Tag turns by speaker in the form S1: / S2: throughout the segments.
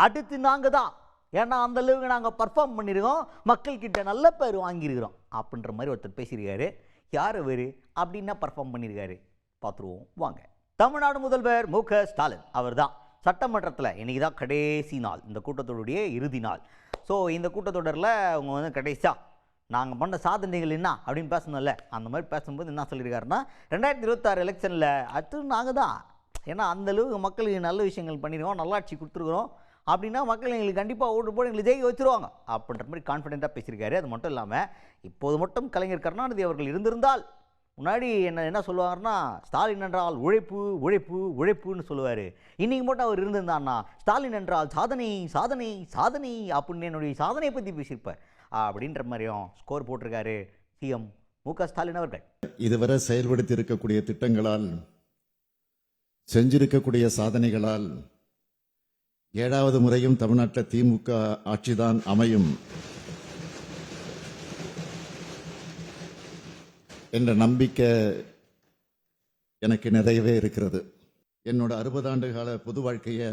S1: அடுத்து நாங்கள் தான், ஏன்னா அந்த அளவுக்கு நாங்கள் பர்ஃபார்ம் பண்ணியிருக்கோம், மக்கள்கிட்ட நல்ல பேர் வாங்கியிருக்கிறோம் அப்படின்ற மாதிரி ஒருத்தர் பேசியிருக்காரு. யார் அவர், அப்படின்னா பர்ஃபார்ம் பண்ணியிருக்காரு, பார்த்துருவோம் வாங்க. தமிழ்நாடு முதல்வர் மு.க. ஸ்டாலின் அவர் தான் சட்டமன்றத்தில் இன்றைக்கி தான் கடைசி நாள், இந்த கூட்டத்தொடருடைய இறுதி நாள். ஸோ இந்த கூட்டத்தொடரில் அவங்க வந்து கடைசியாக நாங்கள் பண்ண சாதனைகள் என்ன அப்படின்னு பேசணும்ல, அந்த மாதிரி பேசும்போது என்ன சொல்லியிருக்காருன்னா 2026 எலெக்ஷனில் அடுத்து நாங்கள் தான், ஏன்னா அந்தளவுக்கு மக்களுக்கு நல்ல விஷயங்கள் பண்ணியிருக்கோம், நல்லாட்சி கொடுத்துருக்குறோம் அப்படின்னா மக்கள் எங்களுக்கு கண்டிப்பாக ஓட்டு போட்டு எங்களுக்கு ஜெயிக்க வச்சுருவாங்க அப்படின்ற மாதிரி கான்ஃபிடென்ட்டாக பேசியிருக்காரு. அது மட்டும் இல்லாமல் இப்போது மட்டும் கலைஞர் கருணாநிதி அவர்கள் இருந்திருந்தால் முன்னாடி என்ன சொல்லுவாருன்னா, ஸ்டாலின் என்றால் உழைப்பு உழைப்பு உழைப்புன்னு சொல்லுவார். இன்றைக்கி மட்டும் அவர் இருந்திருந்தான்னா ஸ்டாலின் என்றால் சாதனை சாதனை சாதனை அப்படின்னு என்னுடைய சாதனையை பற்றி பேசியிருப்பார் அப்படின்ற மாதிரியும் ஸ்கோர் போட்டிருக்காரு சிஎம் மு.க. ஸ்டாலின் அவர்கள்.
S2: இதுவரை செயல்படுத்தி இருக்கக்கூடிய திட்டங்களால், செஞ்சிருக்கக்கூடிய சாதனைகளால் 7வது முறையும் தமிழ்நாட்டில் திமுக ஆட்சிதான் அமையும் என்ற நம்பிக்கை எனக்கு நிறையவே இருக்கிறது. என்னோட 60 ஆண்டு கால பொது வாழ்க்கையை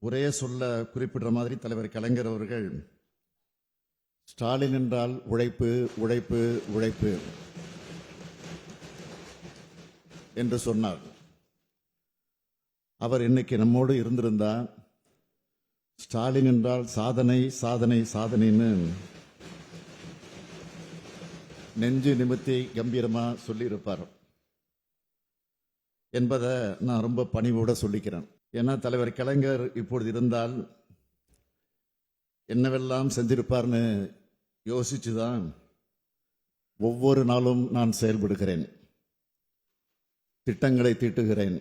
S2: ஒரே சொல்ல குறிப்பிடுற மாதிரி தலைவர் கலைஞர் அவர்கள் ஸ்டாலின் என்றால் உழைப்பு உழைப்பு உழைப்பு என்று சொன்னார். அவர் இன்னைக்கு நம்மோடு இருந்திருந்தா ஸ்டாலின் என்றால் சாதனை சாதனை சாதனைன்னு நெஞ்சு நிமித்தி கம்பீரமா சொல்லியிருப்பார் என்பதை நான் ரொம்ப பணிவோட சொல்லிக்கிறேன். ஏன்னா தலைவர் கலைஞர் இப்பொழுது இருந்தால் என்னவெல்லாம் செஞ்சிருப்பார்னு யோசிச்சுதான் ஒவ்வொரு நாளும் நான் செயல்படுகிறேன், திட்டங்களை தீட்டுகிறேன்.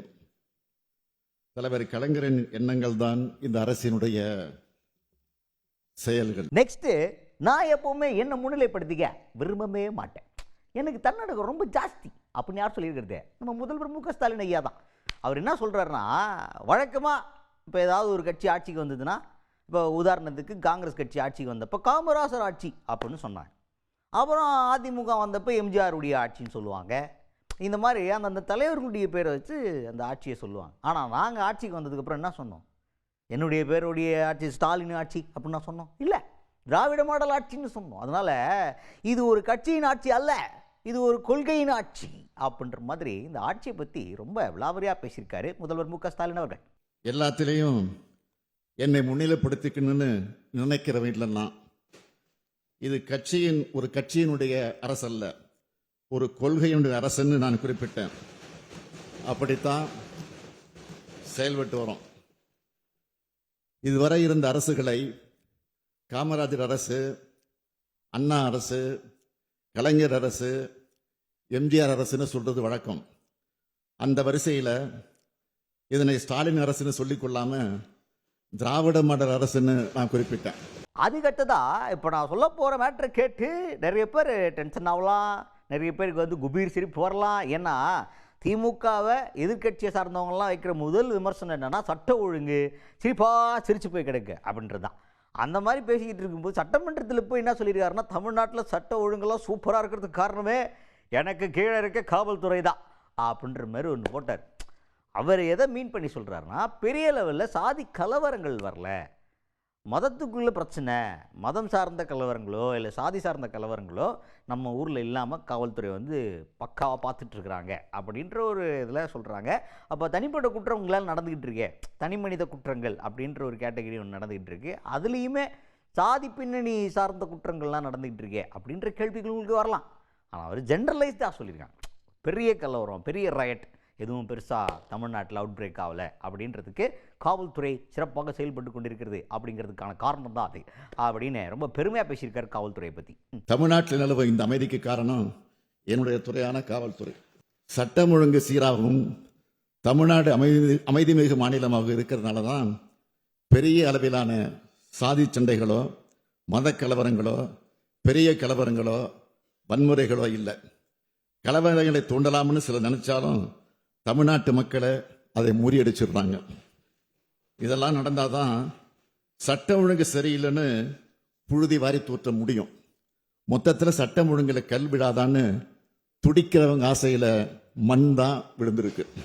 S2: தலைவர் கலைஞரின் எண்ணங்கள் தான் இந்த அரசினுடைய செயல்கள்.
S1: நெக்ஸ்ட், நான் எப்பவுமே என்ன முன்னிலைப்படுத்திக்க விரும்பவே மாட்டேன், எனக்கு தன்னடக்கம் ரொம்ப ஜாஸ்தி அப்படின்னு யார் சொல்லியிருக்கிறது? நம்ம முதல்வர் மு.க. ஸ்டாலின் ஐயா தான். அவர் என்ன சொல்கிறாருன்னா, வழக்கமாக இப்போ ஏதாவது ஒரு கட்சி ஆட்சிக்கு வந்ததுன்னா, இப்போ உதாரணத்துக்கு காங்கிரஸ் கட்சி ஆட்சிக்கு வந்தப்போ காமராசர் ஆட்சி அப்படின்னு சொன்னாங்க, அப்புறம் அதிமுக வந்தப்போ எம்ஜிஆருடைய ஆட்சின்னு சொல்லுவாங்க. இந்த மாதிரி அந்த தலைவர்களுடைய பேரை வச்சு அந்த ஆட்சியை சொல்லுவாங்க. ஆனால் நாங்கள் ஆட்சிக்கு வந்ததுக்கப்புறம் என்ன சொன்னோம்? என்னுடைய பேருடைய ஆட்சி ஸ்டாலின் ஆட்சி அப்படின்னு சொன்னோம் இல்லை, திராவிட மாடல் ஆட்சின்னு சொன்னோம். அதனால் இது ஒரு கட்சியின் ஆட்சி அல்ல, இது ஒரு கொள்கையின் ஆட்சி அப்படின்ற மாதிரி இந்த ஆட்சியை பற்றி ரொம்ப விலாவரியாக பேசியிருக்காரு முதல்வர் மு.க. ஸ்டாலின் அவர்கள்.
S2: எல்லாத்திலையும் என்னை முன்னிலைப்படுத்திக்கணும்னு நினைக்கிறவன் இல்லைன்னா, இது ஒரு கட்சியினுடைய அரசல்ல, ஒரு கொள்கையினுடைய அரசுன்னு நான் குறிப்பிட்டேன். அப்படித்தான் செயல்பட்டு வரோம். இதுவரை இருந்த அரசுகளை காமராஜர் அரசு, அண்ணா அரசு, கலைஞர் அரசு, எம்ஜிஆர் அரசுன்னு சொல்றது வழக்கம். அந்த வரிசையில் இதனை ஸ்டாலின் அரசுன்னு சொல்லிக்கொள்ளாம திராவிட மாடல் அரசுன்னு நான் குறிப்பிட்டேன்.
S1: அதுக்கடுத்ததா இப்போ நான் சொல்ல போகிற மேட்ரை கேட்டு நிறைய பேர் டென்ஷன் ஆகலாம், நிறைய பேருக்கு வந்து குபீர் சிரிப்பு வரலாம். ஏன்னா திமுகவை எதிர்கட்சியை சார்ந்தவங்கலாம் வைக்கிற முதல் விமர்சனம் என்னன்னா, சட்ட ஒழுங்கு சிரிச்சு போய் கிடக்கு அப்படின்றது தான். அந்த மாதிரி பேசிக்கிட்டு இருக்கும்போது சட்டமன்றத்தில் போய் என்ன சொல்லியிருக்காருன்னா, தமிழ்நாட்டில் சட்ட ஒழுங்கெல்லாம் சூப்பராக இருக்கிறதுக்கு காரணமே எனக்கு கீழே இருக்க காவல்துறை தான் அப்படின்ற மாதிரி ஒன்று போட்டார். அவர் எதை மீன் பண்ணி சொல்கிறாருன்னா, பெரிய லெவலில் சாதி கலவரங்கள் வரல, மதத்துக்குள்ள பிரச்சனை, மதம் சார்ந்த கலவரங்களோ இல்லை சாதி சார்ந்த கலவரங்களோ நம்ம ஊரில் இல்லாமல் காவல்துறை வந்து பக்காவாக பார்த்துட்ருக்குறாங்க அப்படின்ற ஒரு இதில் சொல்கிறாங்க. அப்போ தனிப்பட்ட குற்றம் உங்களால் நடந்துக்கிட்டு இருக்கே, தனி மனித குற்றங்கள் அப்படின்ற ஒரு கேட்டகரி ஒன்று நடந்துக்கிட்டு இருக்கு, அதுலேயுமே சாதி பின்னணி சார்ந்த குற்றங்கள்லாம் நடந்துக்கிட்டு இருக்கே அப்படின்ற கேள்விகள் உங்களுக்கு வரலாம். ஆனால் அவர் ஜென்ரலைஸ்டாக சொல்லியிருக்காங்க, பெரிய கலவரம் பெரிய ரயட் எதுவும் பெருசாக தமிழ்நாட்டில் அவுட் பிரேக் ஆகலை அப்படின்றதுக்கு காவல்துறை சிறப்பாக செயல்பட்டு கொண்டிருக்கிறது அப்படிங்கிறதுக்கான காரணம் தான் அது அப்படின்னு ரொம்ப பெருமையாக பேசியிருக்காரு காவல்துறையை பற்றி.
S2: தமிழ்நாட்டில் நிலவ இந்த அமைதிக்கு காரணம் என்னுடைய துறையான காவல்துறை. சட்டம் ஒழுங்கு சீராகவும் தமிழ்நாடு அமைதி மிகு மாநிலமாக இருக்கிறதுனால தான் பெரிய அளவிலான சாதி சண்டைகளோ மத கலவரங்களோ பெரிய கலவரங்களோ வன்முறைகளோ இல்லை. கலவரங்களை தூண்டலாம்னு சிலர் நினைச்சாலும் தமிழ்நாட்டு மக்களை அதை முறியடிச்சிடுறாங்க. இதெல்லாம் நடந்தாதான் சட்டம் ஒழுங்கு சரியில்லைன்னு புழுதி வாரி தூற்ற முடியும். மொத்தத்தில் சட்டம் ஒழுங்குல கல் விழாதான்னு துடிக்கிறவங்க ஆசையில மண் தான் விழுந்திருக்கு.